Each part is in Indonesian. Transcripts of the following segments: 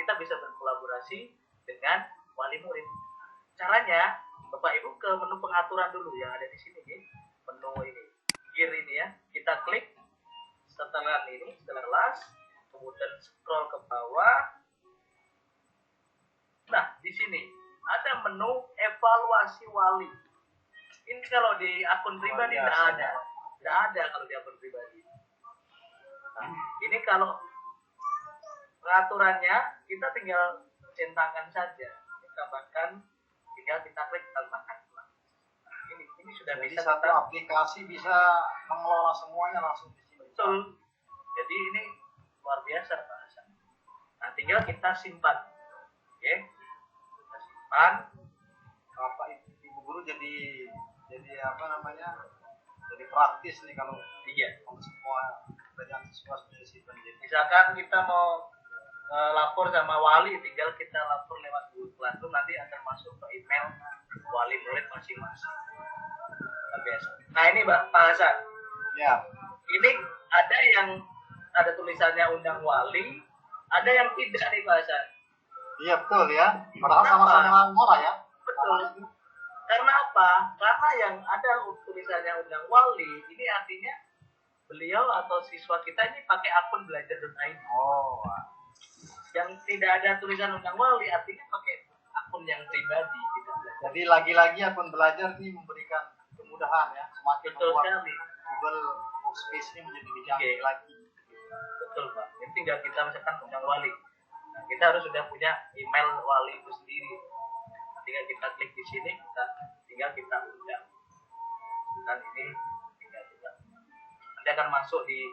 kita bisa berkolaborasi dengan wali murid. Caranya, Bapak Ibu ke menu pengaturan dulu yang ada di sini, ya. Menu ini, kiri ini ya. Kita klik setelah ini, setelah las, kemudian scroll ke bawah. Nah, di sini ada menu evaluasi wali. Ini kalau di akun pribadi tidak ada. Tidak ada kalau di akun pribadi. Nah, ini kalau pengaturannya kita tinggal centangkan saja. Tambahkan, tinggal kita klik tambahkan. Nah, ini sudah jadi bisa. Satu aplikasi bisa mengelola semuanya langsung di sini. Betul. Jadi ini luar biasa bahasannya. Nah, tinggal kita simpan. Oke. Kita simpan. Bapak Ibu guru jadi apa namanya? Jadi praktis nih kalau semua belajar siswa sudah disimpan. Misalkan kita mau lapor sama wali, tinggal kita lapor lewat Google Classroom, nanti akan masuk ke email wali murid masing-masing. Biasa. Nah ini Pak Hasan. Ya. Ini ada yang ada tulisannya undang wali, ada yang tidak nih Pak Hasan. Iya betul ya. Padahal sama-sama murah ya. Betul. Karena apa? Karena yang ada tulisannya undang wali, ini artinya beliau atau siswa kita ini pakai akun belajar.id. Oh. Yang tidak ada tulisan undang wali artinya pakai akun yang pribadi. Jadi lagi-lagi akun belajar ini memberikan kemudahan ya, semakin membuat Google Workspace ini menjadi lebih canggih lagi. Betul Pak. Ini tinggal kita misalkan undang wali. Nah, kita harus sudah punya email wali itu sendiri. Tinggal kita klik di sini, tinggal kita undang. Dan ini tinggal kita. Nanti akan masuk di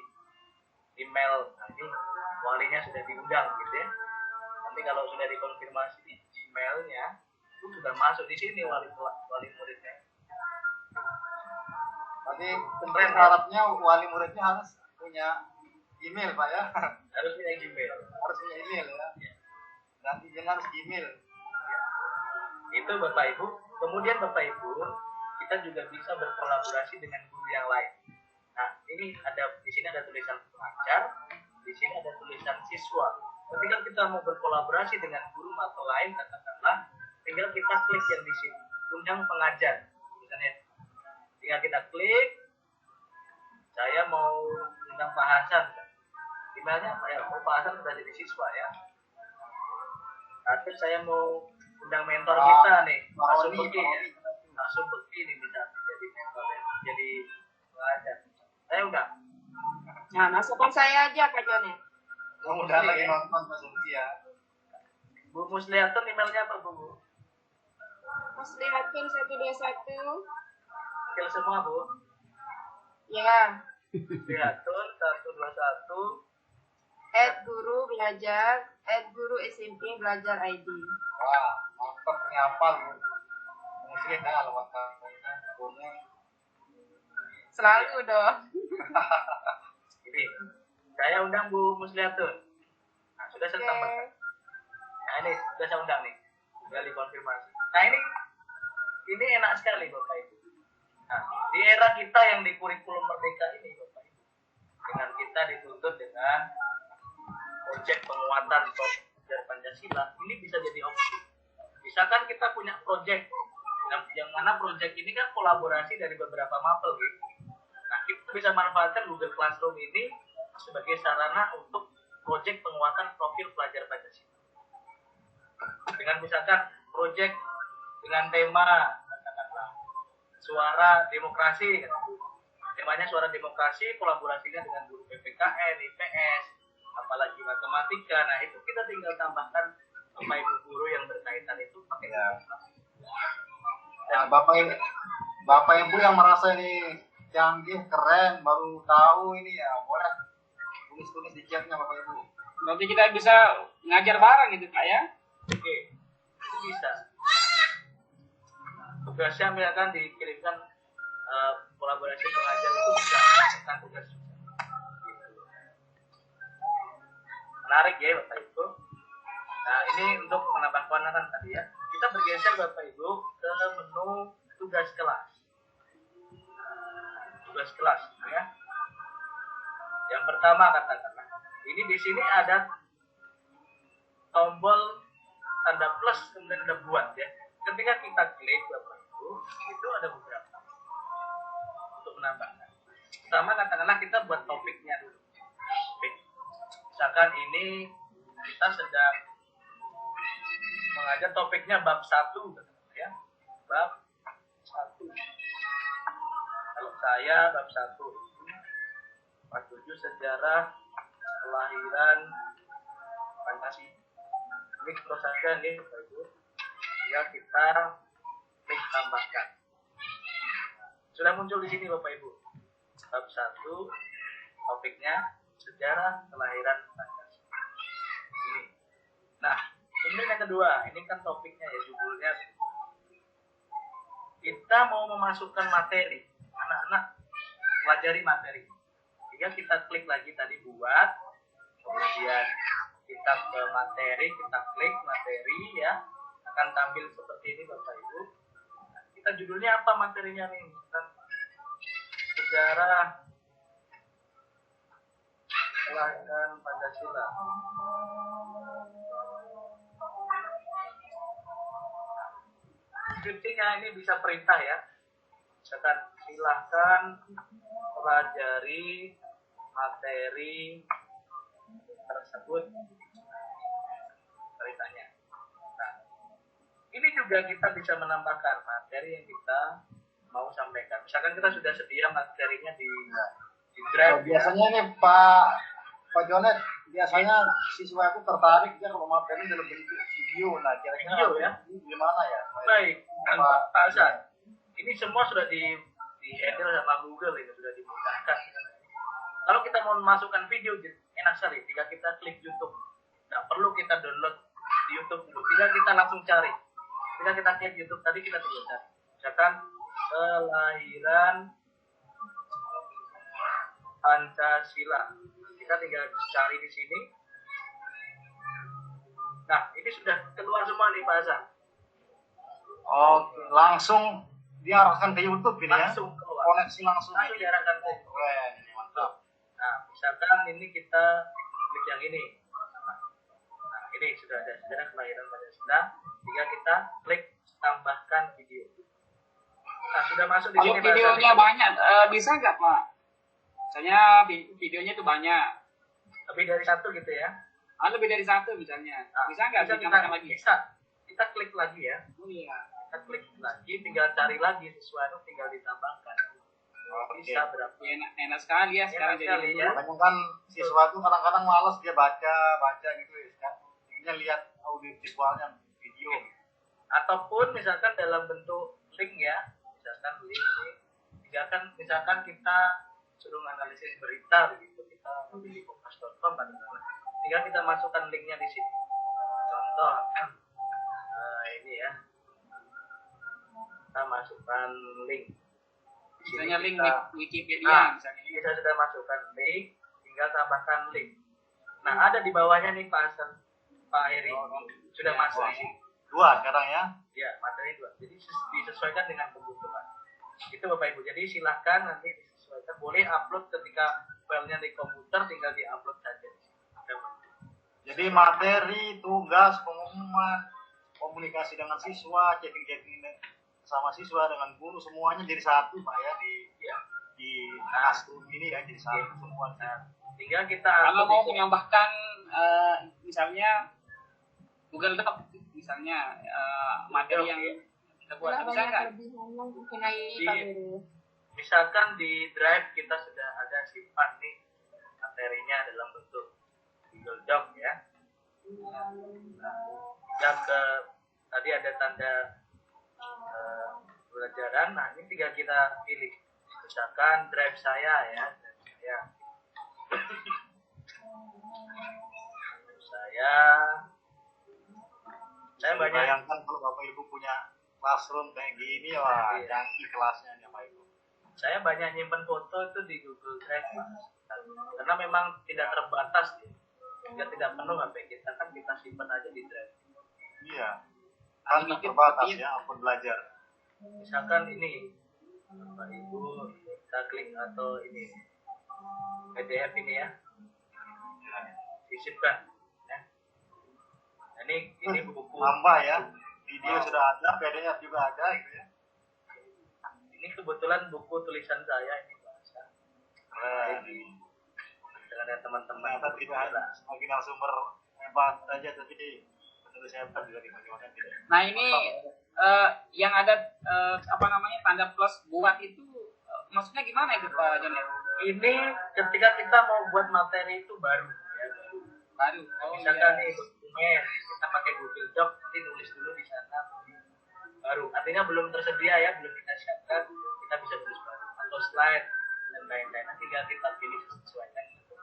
email. Nanti walinya sudah diundang gitu ya. Nanti kalau sudah dikonfirmasi di Gmail-nya, itu sudah masuk di sini wali muridnya. Tapi tentunya syaratnya wali muridnya harus punya email Pak ya. Harus punya Gmail. Harus punya email ya. Dan izinnya harus Gmail. Itu Bapak Ibu. Kemudian Bapak Ibu, kita juga bisa berkolaborasi dengan guru yang lain. Nah, ini ada di sini ada tulisan pengajar, di sini ada tulisan siswa. Ketika kita mau berkolaborasi dengan guru atau lain, katakanlah, tinggal kita klik yang di sini, undang pengajar. Misalnya, tinggal kita klik, saya mau undang Pak Hasan. Emailnya apa ya? Pak Hasan sudah jadi siswa ya. Tapi saya mau undang mentor kita nih, Mas Subeki ya. Mas Subeki nih bisa jadi mentor ya, jadi pengajar. Saya udah. Nah, masukkan saya aja Kak Joni. Mudah lagi nonton Mas Subeki ya. Bu Muslihatun emailnya apa Bu? Muslihatun 121. Kecil semua Bu. Ya. Muslihatun 121. @guru belajar @guru SMP belajar ID. Wah, mantap nih hafal Bu. Muslim ya lewat kampungnya. Selalu dong. Ini saya undang Bu Muslihatun. Nah, sudah saya tambahkan. Nah, ini sudah saya undang nih. Sudah dikonfirmasi. Nah, ini enak sekali Bapak Ibu. Nah, di era kita yang di kurikulum merdeka ini Bapak Ibu, dengan kita dituntut dengan proyek penguatan belajar Pancasila, ini bisa jadi opsi. Misalkan kita punya proyek, yang mana proyek ini kan kolaborasi dari beberapa mapel gitu. Nah, kita bisa manfaatkan Google Classroom ini sebagai sarana untuk proyek penguatan profil pelajar Pancasila. Dengan misalkan proyek dengan tema katakanlah suara demokrasi, temanya suara demokrasi, kolaborasinya dengan guru PPKN, IPS, apalagi matematika. Nah, itu kita tinggal tambahkan Bapak Ibu guru yang berkaitan itu pakai ya. Nah, Bapak Ibu yang merasa ini canggih, keren, baru tahu ini ya, boleh tulis-tulis di chatnya Bapak Ibu. Nanti kita bisa ngajar bareng gitu Pak ya. Oke, itu bisa. Tugasnya misalkan dikirimkan kolaborasi pengajar itu bisa kan tugas. Menarik ya Bapak Ibu. Nah, ini untuk menambah kewenangan tadi ya. Kita bergeser Bapak Ibu ke menu tugas kelas. Tugas kelas ya. Yang pertama katakanlah, ini di sini ada tombol tanda plus kemudian ada buat ya. Ketika kita klik Bapak Ibu, itu ada beberapa untuk menambahkan. Pertama katakanlah kita buat topiknya dulu. Topik. Misalkan ini kita sedang mengajar topiknya bab 1 ya. Bab 1. Kalau saya bab 1 bab 7 sejarah kelahiran Pancasila. Klik terus saja nih Bapak Ibu. Ya kita klik tambahkan. Sudah muncul di sini Bapak Ibu. Bab 1 topiknya sejarah kelahiran Pancasila. Ini. Nah, ini yang kedua. Ini kan topiknya ya, judulnya. Kita mau memasukkan materi. Anak-anak pelajari materi. Jika kita klik lagi tadi buat, kemudian kita ke materi, kita klik materi ya, akan tampil seperti ini Bapak Ibu. Nah, kita judulnya apa materinya nih? Kita sejarah kelahiran Pancasila. Skripsinya ini bisa perintah ya. Misalkan silahkan pelajari materi tersebut, perintahnya. Nah, ini juga kita bisa menambahkan materi yang kita mau sampaikan. Misalkan kita sudah sedia materinya di drive. Biasanya nih Pak Jonet, biasanya siswa itu tertarik dia kalau materi dalam bentuk video. Nah, kira-kira Video ya? gimana ya? Baik, Pak Hasan. Ini semua sudah di handle sama Google, ini sudah dimudahkan. Kalau kita mau masukkan video, enak sekali. Jika kita klik YouTube, nggak perlu kita download di YouTube dulu. Tinggal kita langsung cari. Jika kita klik YouTube tadi kita tinggal cari. Misalkan kelahiran Pancasila. Kita tinggal cari di sini. Nah, ini sudah keluar semua nih Pak Hasan. Oke, langsung diarahkan ke YouTube ini Langsung ya? keluar. Koneksi langsung. Langsung diarahkan ke YouTube. Keren, ini mantap. Nah, misalkan ini kita klik yang ini. Nah, ini sudah ada sejarah kelahiran Pancasila. Jika kita klik tambahkan video. Nah, sudah masuk di Kalau sini. videonya banyak, bisa nggak Pak? Misalnya videonya itu banyak. Lebih dari satu gitu ya. Lebih dari satu misalnya. Nah, Bisa nggak kita ditambahkan lagi? Bisa. Kita klik lagi ya. Oh iya. Kita klik lagi, tinggal cari lagi sesuatu, tinggal ditambahkan. Bisa berapa? Ya, enak sekali ya sekarang Enak sekali, jadi ya. Kadang kan siswa itu kadang-kadang malas dia baca gitu ya kan. Intinya lihat audio visualnya video. Ataupun misalkan dalam bentuk link ya. Misalkan link ini. Misalkan kita suruh analisis berita begitu, kita memilih kompas.com tinggal kita masukkan linknya di sini. Contoh, ini ya, kita masukkan link. Di sini misalnya link kita, Wikipedia nah, misalnya. kita sudah masukkan link, tinggal tambahkan link. Nah, ada di bawahnya nih Pak Hasan, Pak Heri, sudah Ya, masuk di sini. Dua sekarang ya. Ya, materi 2. Jadi disesuaikan dengan kebutuhan. Itu Bapak Ibu. Jadi silahkan nanti disesuaikan. Boleh upload ketika filenya di komputer, tinggal di-upload saja. Jadi materi, tugas, pengumuman, komunikasi dengan siswa, checking sama siswa dengan guru semuanya jadi satu Pak ya di classroom ini ya jadi satu semua. Nah, tinggal kita Kalau upload mau di sini. menambahkan misalnya Google Doc misalnya materi yang kita buat Itulah bisa banyak nggak? kelebihannya mengenai Di- Pak Guru. Misalkan di Drive kita sudah ada simpan nih materinya dalam bentuk Google Doc ya. Dan tadi ada tanda pelajaran. Nah, ini tinggal kita pilih. Misalkan Drive saya ya, saya banyak Bayangkan kalau Bapak Ibu punya classroom kayak gini, wah Iya. janji kelasnya nih Bapak Ibu. saya banyak nyimpen foto itu di Google Drive Pak. Karena memang tidak terbatas ya. Jika tidak penuh HP kita kan kita simpan aja di Drive. Iya. Kan terbatas ya ampun belajar. Misalkan ini Bapak Ibu kita klik atau ini PDF ini ya, disimpan ya. ini buku. Nambah ya. Video sudah ada, PDF juga ada gitu ya. Ini kebetulan buku tulisan saya ini bahasa. Jadi dengan teman-teman Ternyata tidak ada sebagai narasumber hebat saja, tapi penulis hebat juga di mana-mana tidak. Nah ini yang ada apa namanya tanda plus buat itu maksudnya gimana itu Pak Jon? Ini ketika kita mau buat materi itu baru ya, Baru. Oh, misalkan iya. nih dokumen kita pakai Google Doc, nanti nulis dulu di sana baru, artinya belum tersedia ya, belum kita siapkan, kita bisa tulis baru atau slide dan lain-lain, nanti tinggal kita pilih sesuaikan gitu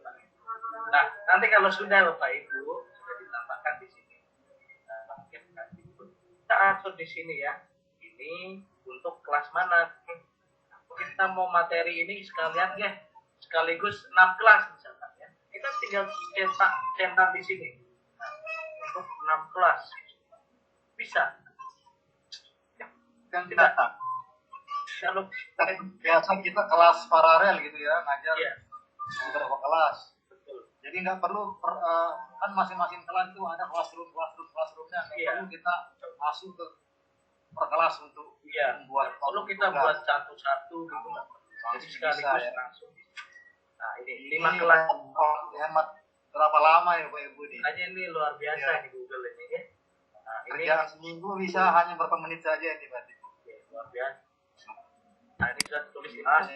Pak. Nah nanti kalau sudah Bapak Ibu sudah ditambahkan di sini, kita atur di sini ya, ini untuk kelas mana, kita mau materi ini sekalian ya, sekaligus 6 kelas misalkan ya, kita tinggal centang di sini. Nah, untuk 6 kelas bisa Kan tidak. kalau Biasa kita kelas paralel gitu ya, ngajar ya di beberapa kelas. betul Jadi nggak perlu kan masing-masing kelas itu ada classroomnya. Nggak Iya. perlu kita masuk ke per kelas untuk iya, membuat kalau kita tugas. buat satu-satu gitu nggak perlu. Jadi Langsung sekaligus bisa, ya. langsung. Nah ini 5 kelas, hemat berapa lama ya Pak Ibu nih? makanya ini luar biasa Iya. di Google ini ya. Nah ini Kerjaan seminggu bisa hanya berapa menit saja ini Pak Ibu. ya, luar biasa. Nah ini sudah tulis di mas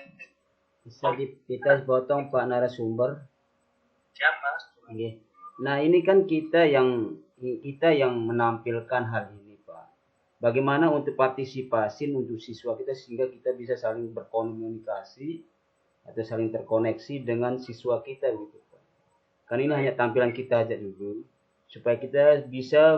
Bisa kita potong Pak narasumber. siapa? Oke. Nah ini kan kita yang menampilkan hal ini Pak. Bagaimana untuk partisipasi untuk siswa kita sehingga kita bisa saling berkomunikasi atau saling terkoneksi dengan siswa kita gitu Pak. Kan ini hanya tampilan kita aja dulu supaya kita bisa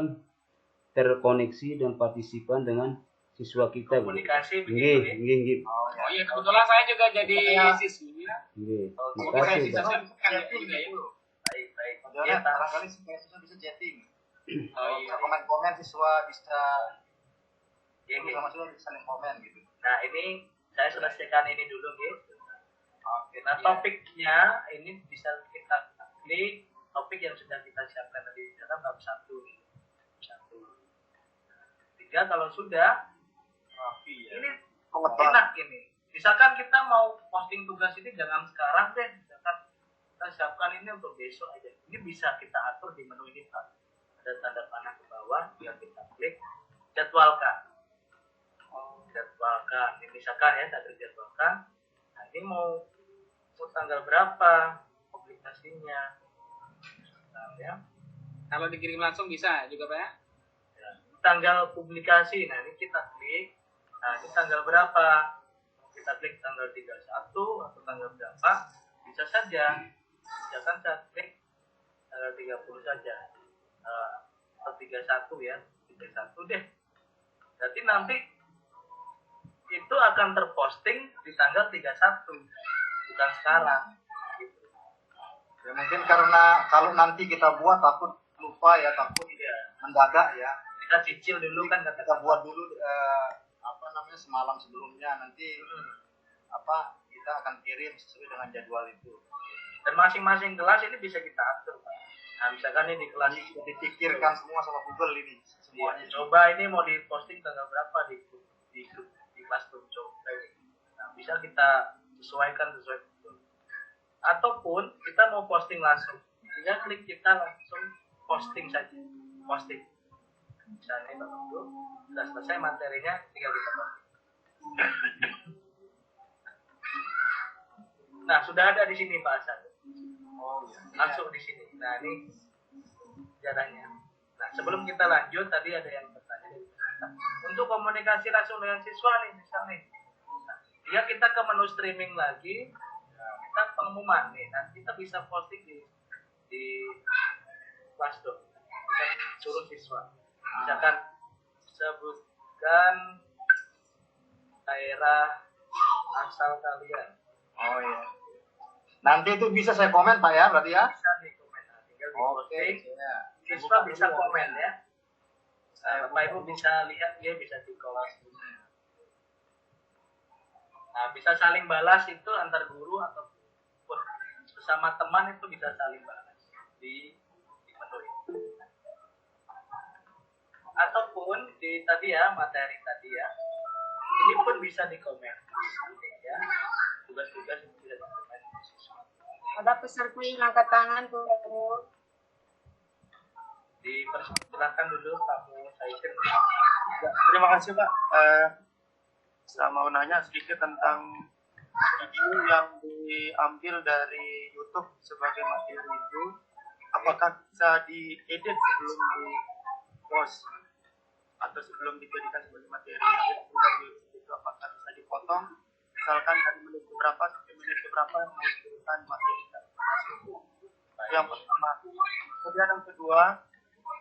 terkoneksi dan partisipan dengan siswa kita. Komunikasi Nggih, begitu ya. nggih, nggih. Oh iya kebetulan saya juga jadi siswi ya. Nggih. Oh, Makasih bisa Pak. kan juga ya. Baik. Modelnya Ya, Pak. barangkali supaya siswa bisa chatting. Oh iya. Bisa komen-komen siswa bisa Ya, ya. sama siswa bisa saling komen gitu. Nah ini saya selesaikan ini dulu gitu. Oke. Nah Iya. topiknya ini bisa kita klik topik yang sudah kita siapkan tadi dalam bab 1. 3 kalau sudah Rapi ya. ini enak ini. Misalkan kita mau posting tugas ini jangan sekarang deh, misalkan kita siapkan ini untuk besok aja. Ini bisa kita atur di menu ini Pak. Ada tanda panah ke bawah, biar kita klik jadwalkan. Jadwalkan. Ini misalkan ya, tadi jadwalkan. Nah, ini mau tanggal berapa publikasinya? Nah, ya. Kalau dikirim langsung bisa juga Pak ya. Tanggal publikasi, nah ini kita klik. Nah, ini tanggal berapa? Kita klik tanggal 31 atau tanggal berapa? Bisa saja. Misalkan saya klik tanggal 30 saja. Atau 31 ya. 31 deh. Berarti nanti itu akan terposting di tanggal 31. Bukan sekarang. Gitu. Ya mungkin karena kalau nanti kita buat takut lupa ya, takut Iya. mendadak ya. Kita cicil dulu kan Kita kata buat dulu apa namanya semalam sebelumnya, nanti kita akan kirim sesuai dengan jadwal itu. Dan masing-masing kelas ini bisa kita atur Pak. Nah misalkan ini di kelas Jadi sudah dipikirkan semua sama Google ini semuanya. coba ini mau diposting tanggal berapa di kelas grup coba ini. Nah, bisa kita sesuaikan sesuai itu. Ataupun kita mau posting langsung, tinggal klik kita langsung posting saja, posting. Misalnya Bapak Ibu sudah selesai materinya, tinggal kita posting. Nah sudah ada di sini Pak Hasan. Oh iya. Langsung di sini. Nah ini caranya. Nah sebelum kita lanjut tadi ada yang bertanya untuk komunikasi langsung dengan siswa nih misalnya. Nah, dia kita ke menu streaming lagi, kita pengumuman nih. Nah kita bisa posting di Classdoc. Kita suruh siswa. Misalkan sebutkan daerah asal kalian. Oh iya. Nanti itu bisa saya komen Pak ya, berarti ya? Bisa di komen, nah, tinggal di posting. Ya. Siswa bisa komen ya. Bapak Ibu bisa lihat dia bisa di kelas. Nah, bisa saling balas itu antar guru ataupun bersama teman itu bisa saling balas di menu ini. tadi ya, materi tadi ya. Ini pun bisa dikomen. Ya. Tugas-tugas itu bisa dikomen. Ada peserta yang angkat tangan tuh. Dipersilakan dulu kamu Saikin. Ya, terima kasih Pak. Saya mau nanya sedikit tentang video yang diambil dari YouTube sebagai materi itu, apakah bisa diedit sebelum di post atau sebelum dijadikan sebagai materi yang dari YouTube itu, apakah bisa dipotong misalkan dari menit berapa sampai menit berapa yang mau diberikan materi yang pertama. Kemudian yang kedua,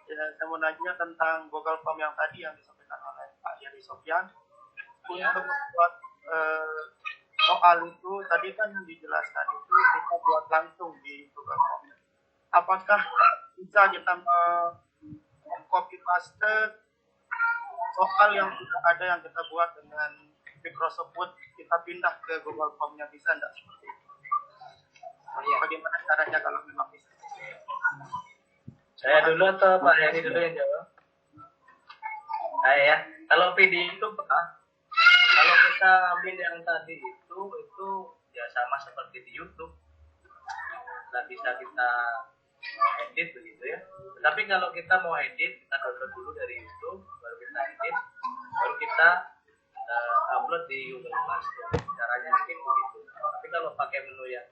ya, saya mau nanya tentang Google Form yang tadi yang disampaikan oleh Pak Yeri Sofyan. Untuk membuat soal itu tadi kan dijelaskan itu kita buat langsung di Google Form. Apakah bisa kita copy paste soal yang sudah ada yang kita buat dengan Microsoft Word, kita pindah ke Google Form-nya, bisa enggak seperti itu? Bagaimana caranya kalau memang bisa? Saya dulu atau Pak Yani dulu yang jawab? Saya ya. Kalau video itu Pak, kalau kita ambil yang tadi itu ya sama seperti di YouTube. Nah, bisa kita edit begitu ya. Tapi kalau kita mau edit, kita download dulu dari YouTube, baru kita edit, baru kita upload di Google Classroom. Caranya mungkin begitu. Tapi kalau pakai menu yang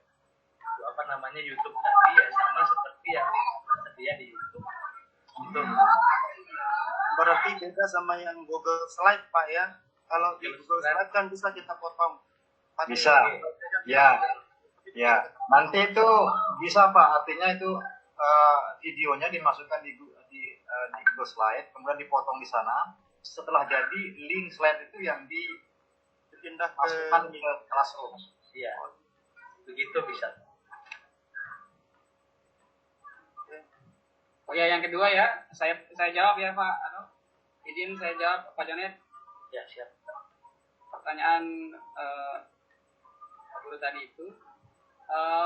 YouTube tadi ya sama seperti yang tersedia di YouTube. Itu. Berarti beda sama yang Google Slide Pak ya. Kalau di Google Slide kan bisa kita potong. Bisa. Ya. Ya. Nanti itu bisa Pak. Artinya itu videonya dimasukkan di Google Slide, kemudian dipotong di sana. Setelah jadi link slide itu yang dipindah ke Classroom. Iya. Begitu bisa. Oh ya, yang kedua ya, saya jawab ya Pak. Izin saya jawab Pak Janet. Ya siap. Pertanyaan Pak Guru tadi itu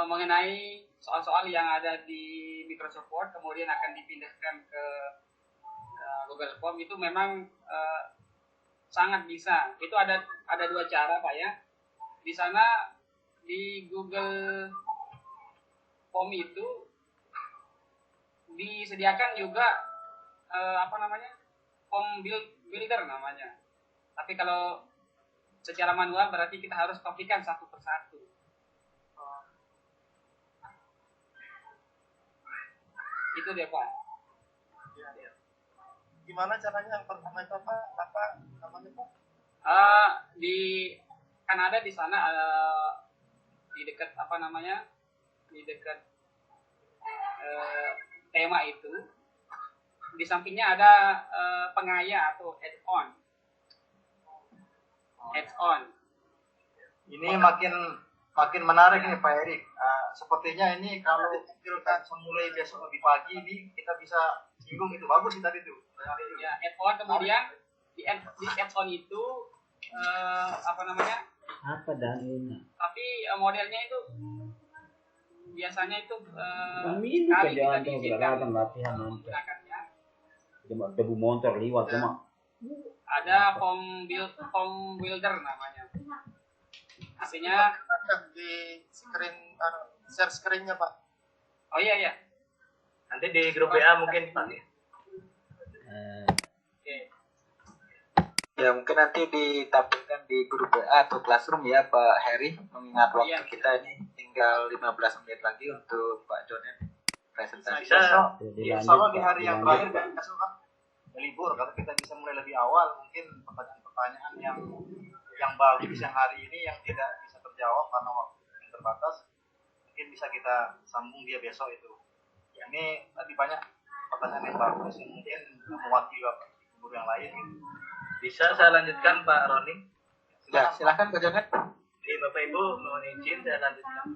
mengenai soal-soal yang ada di Microsoft Word kemudian akan dipindahkan ke Google Form, itu memang sangat bisa. Itu ada dua cara Pak ya. Di sana di Google Form itu disediakan juga form builder namanya. Tapi kalau secara manual berarti kita harus kopikan satu persatu. Itu dia Pak. Ya. Gimana caranya yang pertama itu apa namanya Pak? Kan ada di sana di dekat di dekat tema itu, di sampingnya ada pengaya atau add-on. Ini makin menarik nih Pak Erik. Sepertinya ini kalau kita mulai besok lebih pagi ini kita bisa singgung itu bagus sih tadi tuh. Ya, add-on kemudian di add-on itu Apa dalilnya? tapi modelnya itu biasanya itu Kami ini kali kerjaan kita tuh diizinkan beragam latihan nanti. menggunakannya. Cuma debu motor lewat cuma. Ada form builder namanya. Artinya Di screen share screen-nya Pak. oh iya. Nanti di grup WA mungkin Pak. Oke. Ya mungkin nanti ditampilkan di grup WA atau Classroom ya Pak Heri, mengingat waktu Iya. kita ini tinggal 15 menit lagi untuk Pak Jonet presentasi. Bisa. Insya Allah di hari yang terakhir kan besok kan libur, kalau kita bisa mulai lebih awal mungkin pertanyaan-pertanyaan yang bagus yang hari ini yang tidak bisa terjawab karena waktu yang terbatas mungkin bisa kita sambung dia besok itu. Ini tadi banyak pertanyaan yang bagus yang mungkin mewakili guru yang lain gitu. Bisa saya lanjutkan Pak Roni? Ya silakan Pak Jonet. Jadi Bapak Ibu mohon izin saya lanjutkan.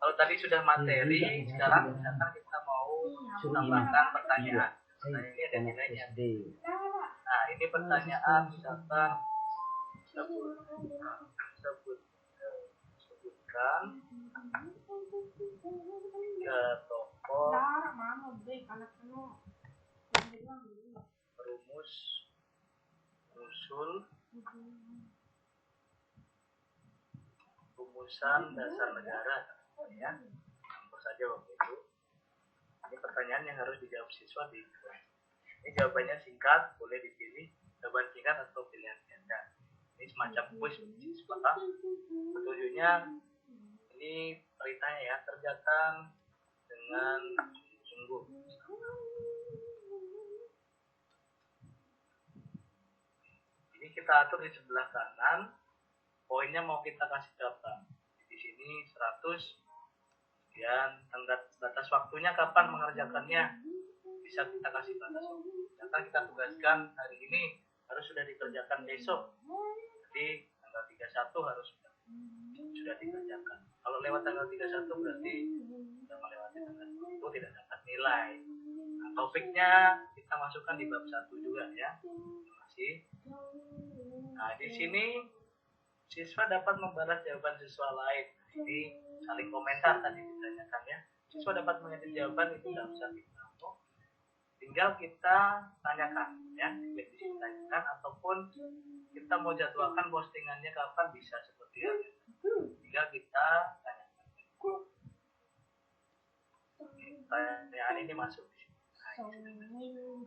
Kalau tadi sudah materi, sekarang misalkan kita mau menambahkan pertanyaan. Nah ini ada nilainya. Nah ini pertanyaan misalkan sebutkan ke tokoh rumusan dasar negara, ya. Campur saja waktu itu. Ini pertanyaan yang harus dijawab siswa di ini jawabannya singkat, boleh dipilih jawaban singkat atau pilihan ganda. Ini semacam kuis siswa. Petunjuknya ini ceritanya ya, kerjakan dengan sungguh-sungguh. Ini kita atur di sebelah kanan, poinnya mau kita kasih berapa? Di sini 100. Kemudian batas waktunya kapan mengerjakannya, bisa kita kasih batas waktu. Misalkan kita tugaskan hari ini harus sudah dikerjakan besok, jadi tanggal 31 harus sudah dikerjakan. Kalau lewat tanggal 31 berarti sudah melewati tanggal itu, tidak dapat nilai. Nah, topiknya kita masukkan di bab 1 juga ya. Terima kasih. Nah, di sini siswa dapat membalas jawaban siswa lain. Jadi saling komentar tadi ditanyakan ya. Siswa dapat mengedit jawaban, itu tidak usah ditahu. Tinggal kita tanyakan ya, klik di sini tanyakan, ataupun kita mau jadwalkan postingannya kapan bisa seperti ini. Tinggal kita tanyakan. Pertanyaan ini masuk di sini. Nah,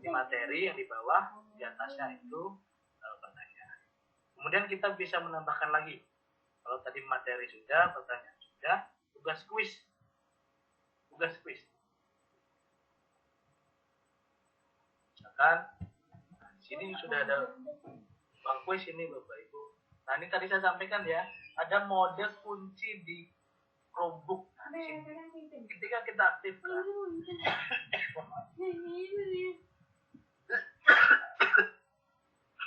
ini materi yang di bawah, di atasnya itu pertanyaan. Kemudian kita bisa menambahkan lagi. Kalau tadi materi sudah, pertanyaan sudah, tugas kuis. Tugas kuis. Misalkan, nah, di sini sudah ada bang kuis ini Bapak Ibu. Nah, ini tadi saya sampaikan ya, ada mode kunci di Chromebook. Nah, di sini. Ketika kita aktifkan,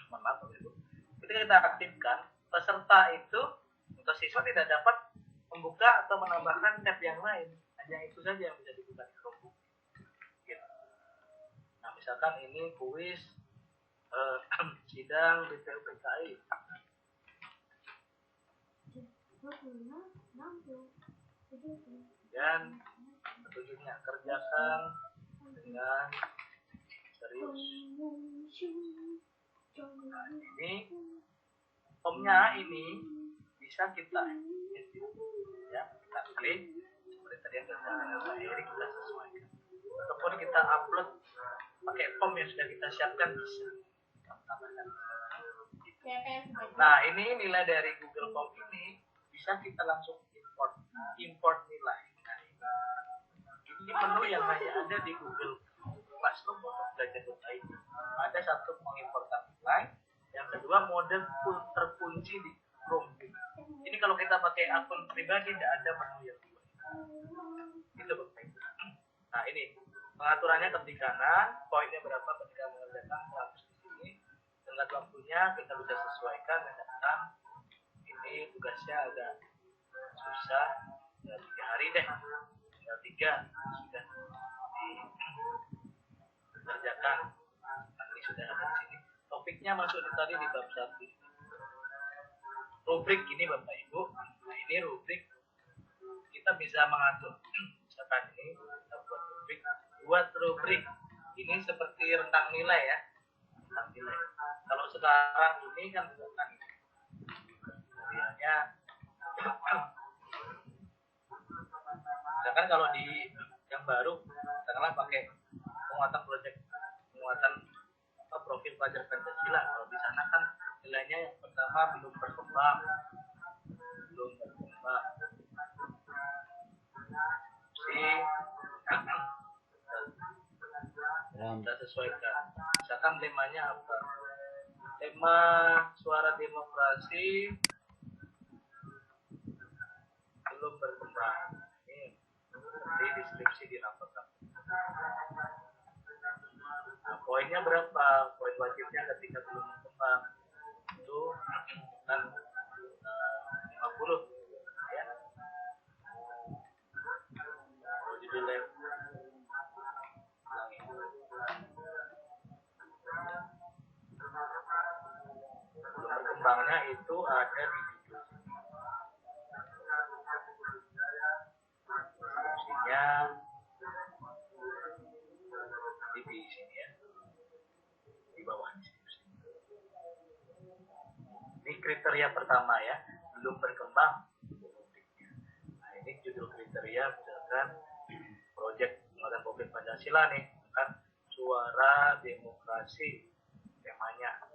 maaf Bapak Ibu. Ketika kita aktifkan, peserta itu atau siswa tidak dapat membuka atau menambahkan tab yang lain, hanya itu saja yang bisa dibuka di Chromebook. Gitu. Nah, misalkan ini kuis sidang BPUPKI. Dan petunjuknya kerjakan dengan serius. Nah, ini formnya ini bisa kita ya, kita klik seperti tadi yang disampaikan Pak Heri, kita sesuaikan ataupun kita upload pakai form yang sudah kita siapkan, bisa. Nah, ini nilai dari Google Form ini bisa kita langsung import nilai. Nah, ini menu yang hanya ada di Google Classroom untuk belajar.id. Ada satu pengimportan nilai, yang kedua mode terkunci di Chromebook. Ini kalau kita pakai akun pribadi tidak ada menu yang dua. Itu Bapak Ibu. Nah, ini pengaturannya klik kanan, poinnya berapa ketika mengerjakan 100 di sini. Tenggat waktunya kita bisa sesuaikan, misalkan ini tugasnya agak susah, ya 3 hari deh, tinggal 3 sudah dikerjakan. Nah, ini sudah ada di sini. Topiknya masuk tadi di bab 1. Rubrik ini Bapak Ibu. Nah, ini rubrik kita bisa mengatur. Misalkan ini kita buat rubrik. Buat rubrik ini seperti rentang nilai ya. Rentang nilai. Kalau sekarang ini kan misalkan nilainya misalkan kalau di yang baru katakanlah pakai penguatan profil pelajar Pancasila. Kalau di sana kan nilainya yang pertama belum berkembang. Kita sesuaikan. Misalkan temanya apa? Tema suara demokrasi belum berkembang. Ini di deskripsi di rapor. Nah, poinnya berapa? Poin wajibnya ketika belum berkembang itu kan 50 ya. Judulnya belum berkembangnya itu ada di judul. Deskripsinya di sini ya, di bawah deskripsi. Ini kriteria pertama ya, belum berkembang. kriteria misalkan proyek penguatan profil Pancasila nih kan, suara demokrasi temanya,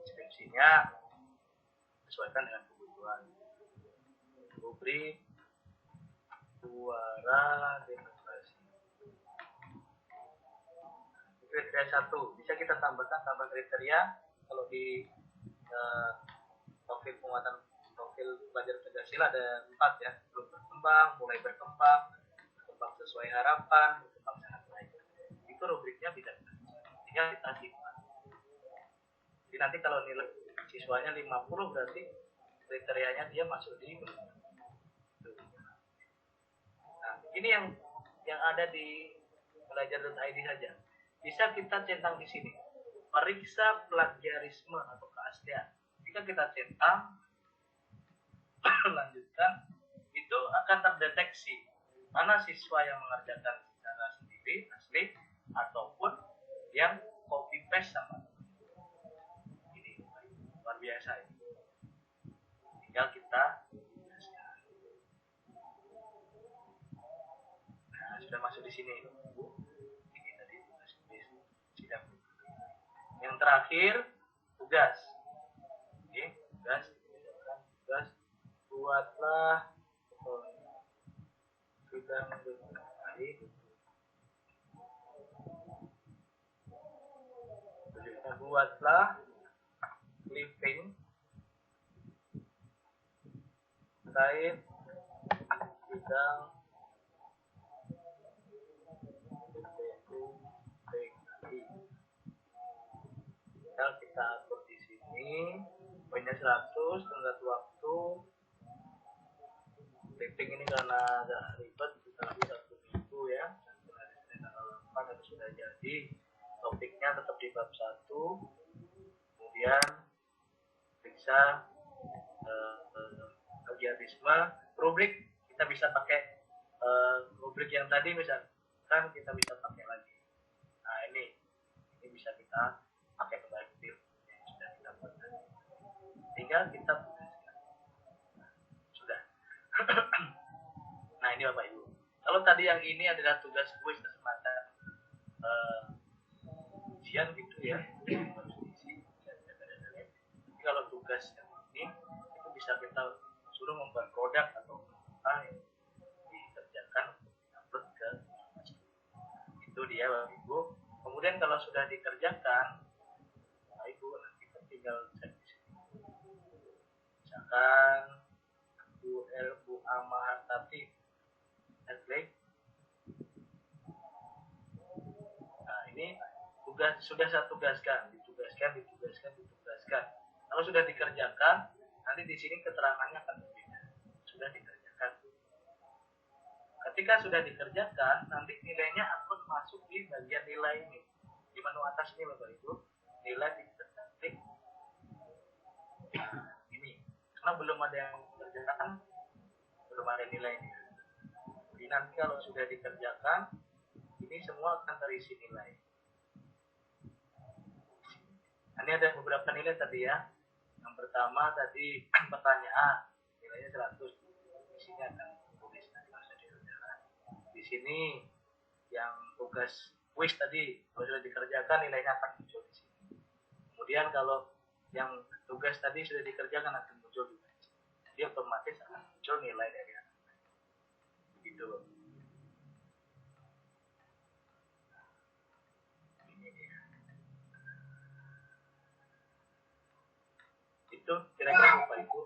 deskripsinya sesuaikan dengan kebutuhan. Rubrik suara demokrasi. Kriteria 1 bisa kita tambah kriteria kalau di profil penguatan profil belajar Pancasila ada 4 ya, belum berkembang, mulai berkembang sesuai harapan, berkembang sangat baik. Itu rubriknya bisa tinggal kita simpan. Jadi nanti kalau nilai siswanya 50 berarti kriterianya dia masuk di. Nah, ini yang ada di belajar.id saja. Bisa kita centang di sini. Periksa plagiarisme atau keaslian. Jika kita centang, lanjutkan, itu akan terdeteksi mana siswa yang mengerjakan secara sendiri, asli, ataupun yang copy paste sama. Ini luar biasa ini. Tinggal kita, nah, sudah masuk di sini. Ini tadi tugas sidang. Yang terakhir tugas. Oke, tugas buatlah sidang hari. Buatlah clipping terkait sidang tinggal kita atur di sini poinnya 100 tenggat waktu. Clipping ini karena agak ribet kita ambil 1 minggu ya, tanggal 4 itu sudah jadi. Topiknya tetap di bab 1, kemudian periksa plagiarisme. Rubrik kita bisa pakai rubrik yang tadi misalkan kita bisa pakai lagi. Nah ini bisa kita pakai kembali yang sudah kita buat tadi. Tinggal kita sudah. Nah ini Bapak Ibu. Kalau tadi yang ini adalah tugas kuis semacam ujian gitu ya, harus diisi. Jadi kalau tugas yang ini itu bisa kita suruh membuat produk atau apa yang dikerjakan upload ke itu dia Bapak Ibu. Kemudian kalau sudah dikerjakan, Bapak Ibu nanti kita tinggal cek di sini. Misalkan Bu Amahartati, klik. Nah ini tugas sudah saya tugaskan, ditugaskan. Kalau sudah dikerjakan, nanti di sini keterangannya akan berbeda. Sudah dikerjakan. Ketika sudah dikerjakan, nanti nilainya akan masuk di bagian nilai ini. Di menu atas ini Bapak Ibu, nilai diketik. Nah, ini. Karena belum ada yang dikerjakan, belum ada nilainya. Jadi nanti kalau sudah dikerjakan, ini semua akan terisi nilai. Ini ada beberapa nilai tadi ya. Yang pertama tadi pertanyaan, nilainya 100. Di sini akan tulis nanti bisa dikerjakan. Di sini yang tugas quiz tadi, kalau sudah dikerjakan nilainya akan muncul di sini. Kemudian kalau yang tugas tadi sudah dikerjakan akan muncul juga. Jadi otomatis akan muncul nilai dari anak. Begitu. Itu kira-kira Bapak Ibu.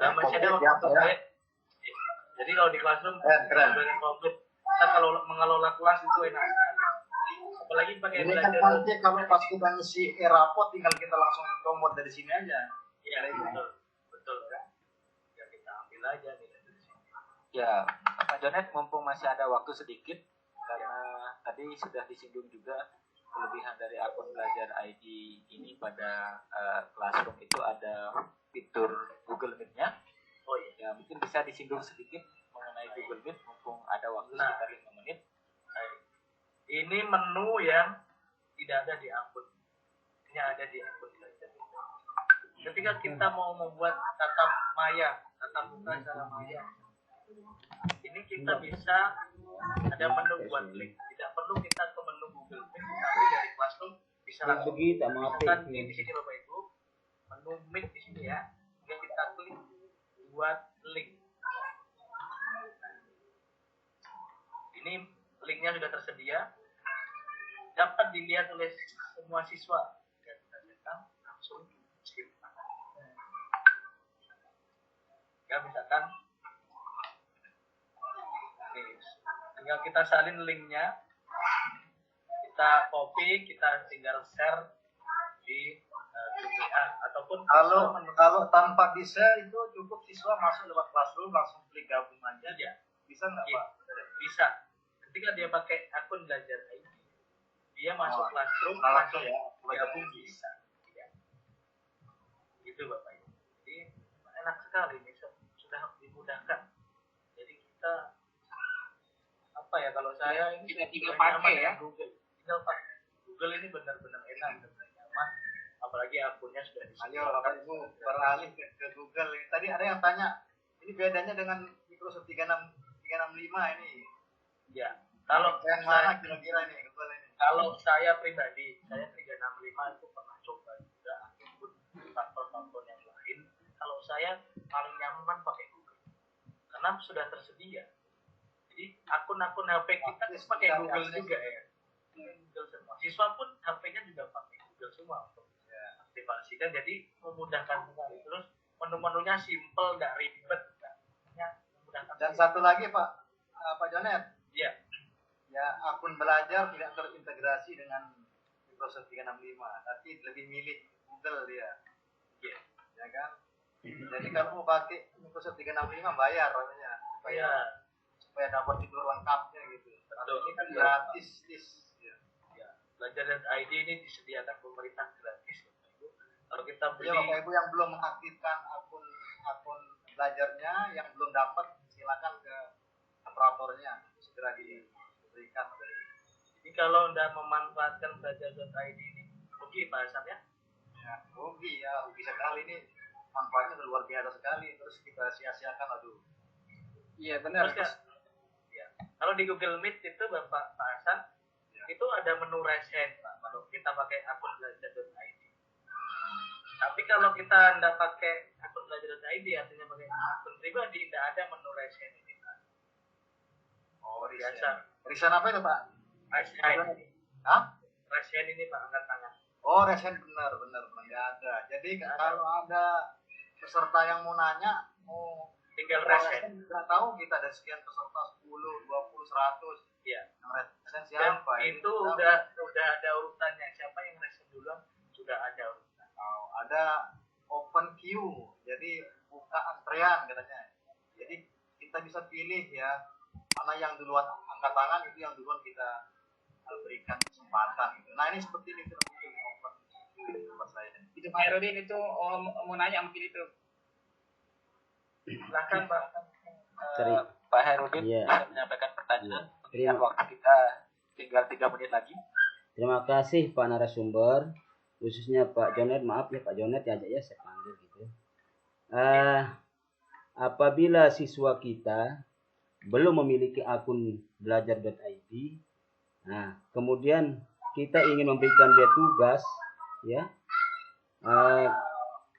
Nah, masih ada waktu ya. Jadi kalau di classroom keren. Komplit. Kita kalau mengelola kelas itu enak sekali. Apalagi pakai ini kan nanti kalau pas kita ngisi rapot tinggal kita langsung download dari sini aja. Iya betul kan. Ya kita ambil aja nih dari sini. Ya, Pak Jonet, mumpung masih ada waktu sedikit karena tadi sudah disinggung juga kelebihan dari akun belajar ID ini pada Classroom itu ada fitur Google Meet-nya. Oh iya. Ya, mungkin bisa disinggung sedikit mengenai Google Meet mumpung ada waktu sekitar 5 menit. Ini menu yang tidak ada di akun. Ini ada di akun belajar. Ketika kita mau membuat tatap muka secara maya, Ini kita bisa ada menu buat link. Tidak perlu kita ke menu Google Meet, tapi dari Classroom bisa langsung. Begitu, maaf. Misalkan di sini Bapak Ibu, menu Meet di sini ya. Kemudian kita klik buat link. Ini linknya sudah tersedia. Dapat dilihat oleh semua siswa. Dan kita tekan langsung skip. Ya misalkan tinggal kita salin linknya, kita copy, kita tinggal share di grup WA ataupun kalau tanpa di share itu cukup siswa masuk lewat Classroom langsung klik gabung aja ya bisa nggak ya, Pak? bisa. Ketika dia pakai akun belajar ID, dia masuk Classroom langsung langsung ya gabung bisa. Ya. Gitu Bapak Ibu. Jadi enak sekali nih, sudah dimudahkan. Jadi kita apa ya, kalau saya ini Kita tinggal nyaman pakai ya. Google, tinggal pakai Google ini benar-benar enak dan nyaman, apalagi akunnya sudah Ayo Bapak Ibu beralih ke Google. Tadi ada yang tanya, ini bedanya dengan Microsoft 365 ini. ya. Kalau Yang mana kira-kira ini Google ini? kalau saya pribadi, saya 365 itu pernah coba juga ataupun platform yang lain. Kalau saya paling nyaman pakai Google karena sudah tersedia. Jadi akun-akun HP kita pakai Google juga ya. Google semua. Siswa pun HP-nya juga pakai Google semua untuk aktivasikan. Jadi memudahkan sekali. Terus menu-menunya simple, nggak ribet, memudahkan. Dan satu lagi Pak Jonet. Iya. Ya, akun belajar tidak terintegrasi dengan Microsoft 365, tapi lebih milih Google dia. Iya. Ya kan? Jadi kalau mau pakai Microsoft 365 bayar namanya supaya dapat fitur lengkapnya gitu. Betul. Ini kan gratis. Ya. Belajar dan ID ini disediakan pemerintah gratis. Kalau kita beli, Ya Bapak Ibu yang belum mengaktifkan akun belajarnya, yang belum dapat, silakan ke operatornya segera diberikan. jadi kalau Anda memanfaatkan belajar.id ini, rugi Pak Hasan ya? Ya, rugi sekali ini, manfaatnya luar biasa sekali, terus kita sia-siakan, aduh. Iya benar. Terus, ya. Kalau di Google Meet itu Pak Hasan, itu ada menu raise hand Pak, kalau kita pakai akun belajar.id. Tapi kalau kita tidak pakai akun belajar.id, artinya pakai akun pribadi, tidak ada menu raise hand ini Pak. Oh, biasa. Resign apa itu Pak? Raise hand. Hah? Raise hand ini Pak, angkat tangan. Oh, resign benar nggak ada. Jadi kalau ada peserta yang mau nanya, mau tinggal raise hand. Nggak tahu kita ada sekian peserta 10, 20, 100. Iya. Yang resign Dan siapa? itu udah ada urutannya. Siapa yang raise hand duluan sudah ada urutan. Oh, ada open queue. Jadi buka antrean katanya. Jadi kita bisa pilih ya, mana yang duluan angkat tangan itu yang duluan kita berikan kesempatan gitu. Nah ini seperti ini film open tempat saya. Itu Pak Herudin itu mau nanya mungkin itu. Silakan Pak. Pak Herudin bisa menyampaikan pertanyaan. Dengan waktu kita tinggal 3 menit lagi. Terima kasih Pak narasumber, khususnya Pak Jonet. Maaf ya Pak Jonet ya, saya panggil gitu. Apabila siswa kita belum memiliki akun belajar.id, nah kemudian kita ingin memberikan dia tugas, ya,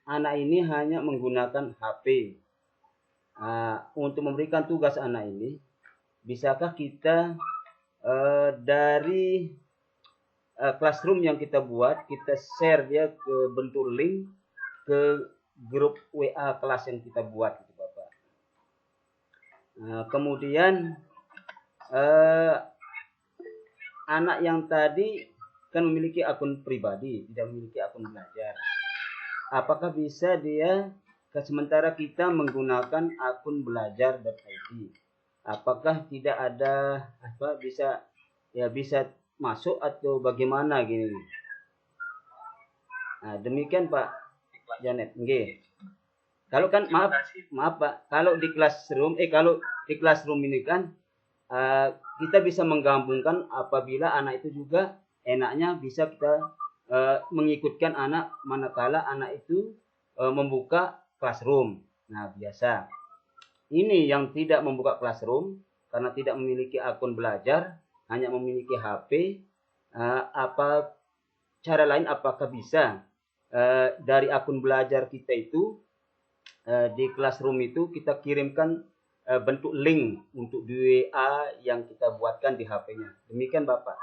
anak ini hanya menggunakan HP. Untuk memberikan tugas anak ini, bisakah kita dari classroom yang kita buat, kita share dia ke bentuk link ke grup WA kelas yang kita buat, gitu Bapak. Kemudian anak yang tadi kan memiliki akun pribadi, tidak memiliki akun belajar. Apakah bisa dia, sementara kita menggunakan akun belajar.id, apakah tidak ada bisa masuk atau bagaimana gini? Nah, demikian Pak Janet. Nggih. Kalau kan maaf Pak, kalau di classroom ini kan kita bisa menggabungkan apabila anak itu juga enaknya bisa kita mengikutkan anak manakala anak itu membuka classroom. Nah, biasa. ini yang tidak membuka classroom karena tidak memiliki akun belajar, hanya memiliki HP, apa cara lain apakah bisa dari akun belajar kita itu di classroom itu kita kirimkan bentuk link untuk di WA yang kita buatkan di HP-nya. Demikian Bapak.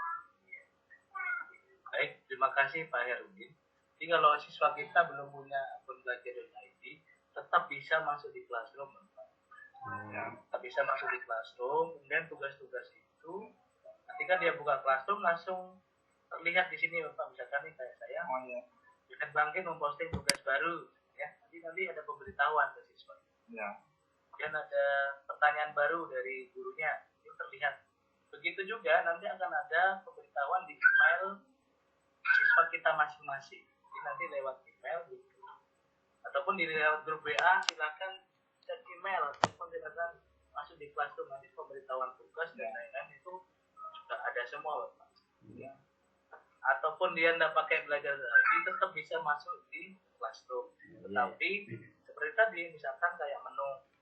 Baik, terima kasih Pak Herudin. Jadi kalau siswa kita belum punya akun belajar.id, tetap bisa masuk di classroom, Bapak. Ya, tetap bisa masuk di classroom. Kemudian tugas-tugas itu, ketika dia buka classroom langsung terlihat di sini, Bapak. Misalkan nih kayak saya, Junet Bangkit memposting tugas baru, ya. Nanti ada pemberitahuan ke siswa. Ya. Kemudian ada pertanyaan baru dari gurunya, itu terlihat. Begitu juga nanti akan ada pemberitahuan di email siswa kita masing-masing. Jadi nanti lewat email gitu. Ataupun di lewat grup WA silakan cek email ataupun silakan masuk di classroom, nanti pemberitahuan tugas dan lain-lain itu sudah ada semua, Bapak. Ya. Ataupun dia tidak pakai belajar lagi tetap bisa masuk di classroom. Tetapi seperti tadi misalkan kayak menu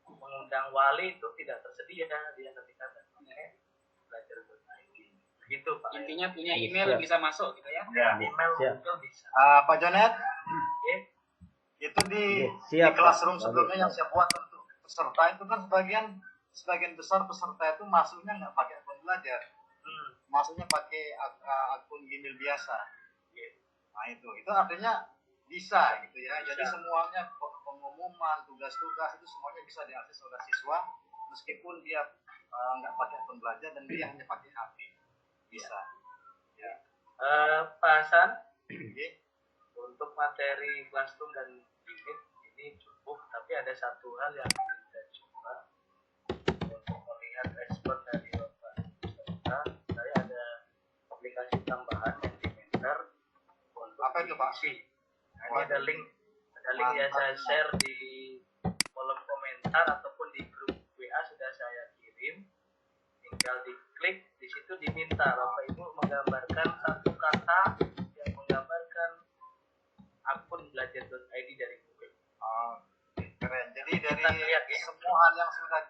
mengundang wali itu tidak tersedia, dia ketika pakai belajar.id. Gitu Pak. Intinya punya email bisa masuk gitu ya. Ya. Email Google bisa. Pak Jonet, Oke. itu di Siap, classroom Pak. sebelumnya yang saya buat untuk peserta itu kan sebagian besar peserta itu masuknya nggak pakai akun belajar, masuknya pakai akun Gmail biasa. Nah itu artinya bisa gitu ya. Jadi semuanya pengumuman, tugas-tugas itu semuanya bisa diakses oleh siswa meskipun dia nggak pakai akun belajar dan dia hanya pakai HP. Bisa. Ya. Pak Hasan, Oke. untuk materi classroom dan unit ini cukup, tapi ada satu hal yang ingin saya coba untuk melihat respon dari Bapak peserta. Saya ada aplikasi tambahan yang diminta untuk Apa itu, Pak? diisi. Nah, ini ada link ya, saya share di kolom komentar ataupun di grup WA sudah saya kirim. Tinggal diklik, di situ diminta Bapak Ibu menggambarkan satu kata yang menggambarkan akun belajar.id dari Google. Keren. Jadi dari lihat, ya. semua hal yang sudah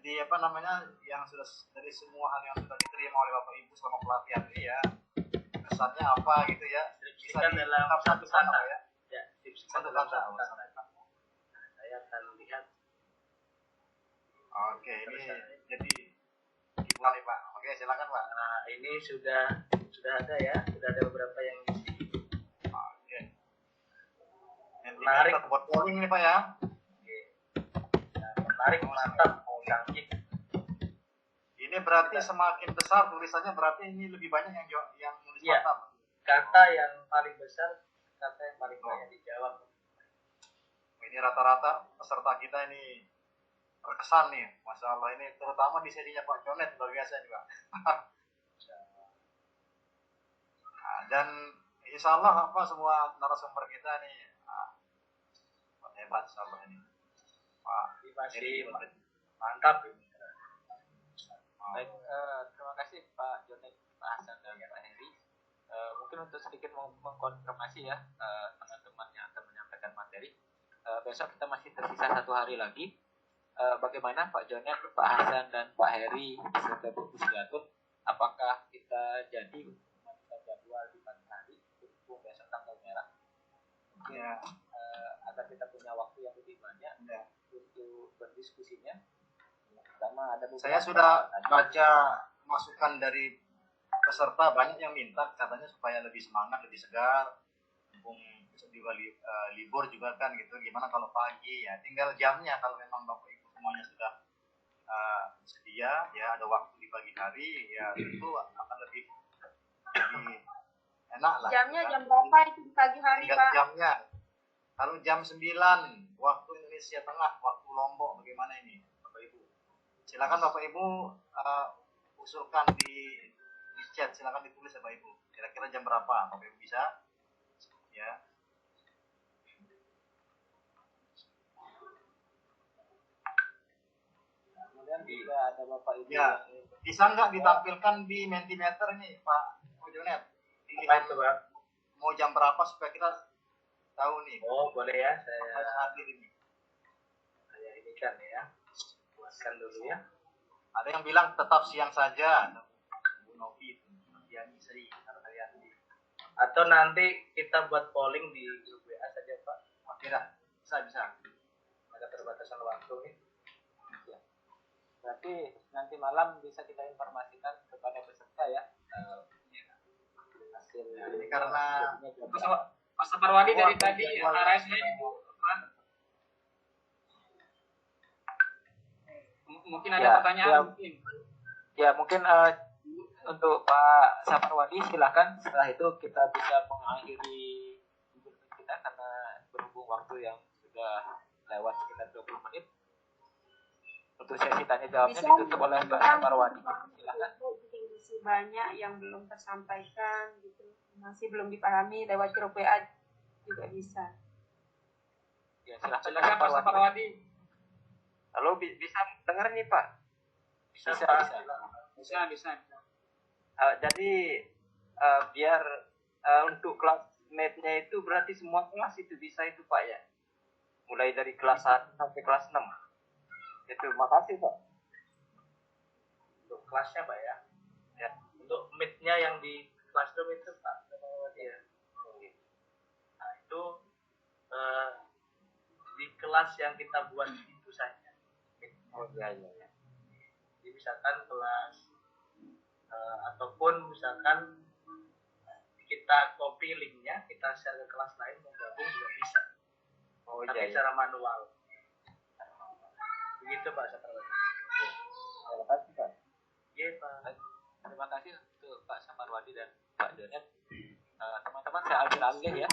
di apa namanya, yang sudah dari semua hal yang sudah diterima oleh Bapak Ibu selama pelatihan ini ya, kesannya apa gitu ya, bisa Deskripsikan dalam satu kata ya. Ya, deskripsikan Satu dalam kata. satu kata. Saya akan lihat. Oke, ini jadi gimana nih Pak? Oke, silakan Pak. Nah, ini sudah ada ya, sudah ada beberapa yang isi. Oke. Yang Menarik. kita buat polling nih Pak ya. Oke. Nah, menarik, mantap, canggih. Ini berarti semakin besar tulisannya berarti ini lebih banyak yang nulis Iya. mantap. Kata yang paling besar, kata yang paling banyak dijawab. Ini rata-rata peserta kita ini terkesan nih, Masya Allah, ini terutama di sedinya Pak Jonet luar biasa juga. Nah, dan insya Allah semua narasumber kita nih hebat insya Allah ini. Pak, Masih mantap ini. Baik, terima kasih Pak Jonet, Pak Hasan dan Pak Heri. Mungkin untuk sedikit mengkonfirmasi ya teman-teman yang akan menyampaikan materi. Besok kita masih tersisa 1 hari lagi. Bagaimana Pak Jonet, Pak Hasan dan Pak Heri serta Bu Musliatun, apakah kita jadi meminta jadwal di pagi hari untuk besok tanggal merah? Mungkin Ya. agar kita punya waktu yang lebih banyak Ya. untuk berdiskusinya. Pertama ada Saya sudah baca masukan dari peserta, banyak yang minta katanya supaya lebih semangat, lebih segar. Mumpung besok juga libur juga kan gitu. Gimana kalau pagi ya? Tinggal jamnya kalau memang Bapak Ibu semuanya sudah sedia ya, ada waktu di pagi hari ya, itu akan lebih enak lah. Jamnya kan? jam berapa itu di pagi hari, Tinggal Pak? jamnya. Kalau jam 9 waktu Indonesia Tengah, waktu Lombok, bagaimana ini Bapak Ibu? Silakan Bapak Ibu usulkan di chat, silakan ditulis Bapak Ibu. Kira-kira jam berapa Bapak Ibu bisa? Ya. kemudian juga ada Bapak Ibu Ya. Bisa nggak ditampilkan di Mentimeter ini Pak Jonet? Apa itu, Pak? Mau jam berapa supaya kita tahu nih. Oh, boleh ya, Pas saya hadir ini. ini puaskan ya. Puaskan dulu ya. Ada yang bilang tetap siang saja. Bu Novi, Diani, Sri, Haryati. Atau nanti kita buat polling di grup WA saja Pak. Oke dah, bisa. Ada keterbatasan waktu nih. Ya. Berarti nanti malam bisa kita informasikan kepada peserta ya. Hasil Ini karena Mas Saparwadi dari tadi arahnya itu apa? Mungkin ada Ya, pertanyaan ya. mungkin. Ya mungkin untuk Pak Saparwadi silakan, setelah itu kita bisa mengakhiri webinar kita karena berhubung waktu yang sudah lewat sekitar 20 menit. Untuk sesi tanya jawabnya Bisa ditutup oleh Pak Saparwadi. Silakan. Masih banyak yang belum tersampaikan gitu, masih belum dipahami lewat grup WA juga bisa. Ya silakan Silakan Pak Saparwadi. Halo, bisa dengar nih Pak? Bisa. Bisa. Jadi biar untuk classmate-nya itu berarti semua kelas itu bisa itu Pak ya? Mulai dari kelas 1 sampai kelas 6. Itu, makasih Pak. Untuk kelasnya Pak ya. Ya. Untuk meet-nya yang di classroom itu Pak. Ya. Nah itu di kelas yang kita buat itu saja. Oh iya. Jadi misalkan kelas ataupun misalkan kita copy linknya, kita share ke kelas lain, menggabung juga bisa. Oh Tapi iya. secara manual. Begitu Pak Saparwadi. Terima kasih Pak. Iya Pak. Terima kasih untuk Pak Saparwadi dan Pak Jonet. Teman-teman saya ambil alih ya.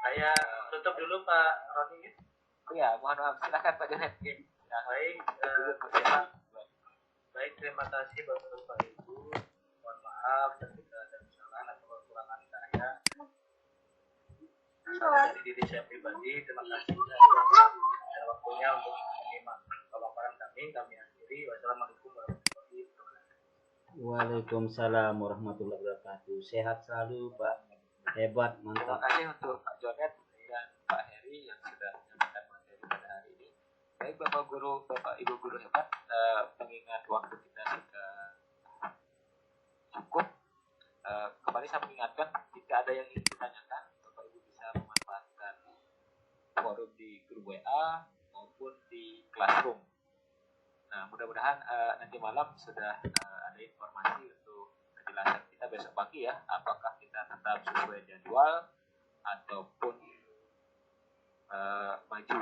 Saya tutup dulu Pak Roni. Ya. Oh ya, mohon maaf, silakan Pak Jonet. Ya, Baik, terima kasih Bapak Ibu. Mohon maaf ketika ada kesalahan atau kekurangan saya. Dari diri saya pribadi, terima kasih ada waktunya untuk menyimak pemaparan kami akhiri. Wassalamualaikum warahmatullahi wabarakatuh. Waalaikumsalam warahmatullahi wabarakatuh. Sehat selalu Pak. Hebat, terima mantap. kasih untuk Pak Jonet dan Pak Heri yang sudah menyampaikan materi pada hari ini. Baik Bapak Guru, Bapak Ibu Guru hebat, mengingat waktu kita sudah cukup, kembali saya mengingatkan jika ada yang ingin ditanyakan, Bapak Ibu bisa memanfaatkan forum di grup WA maupun di Classroom. Nah, mudah-mudahan nanti malam sudah ada informasi untuk kejelasan kita besok pagi ya, apakah kita tetap sesuai jadwal ataupun maju.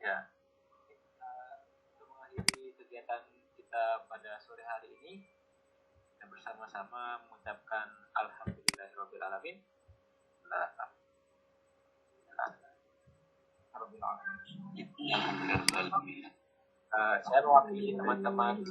Ya, untuk mengakhiri kegiatan kita pada sore hari ini, kita bersama-sama mengucapkan alhamdulillahirobbilalamin. Saya mewakili teman-teman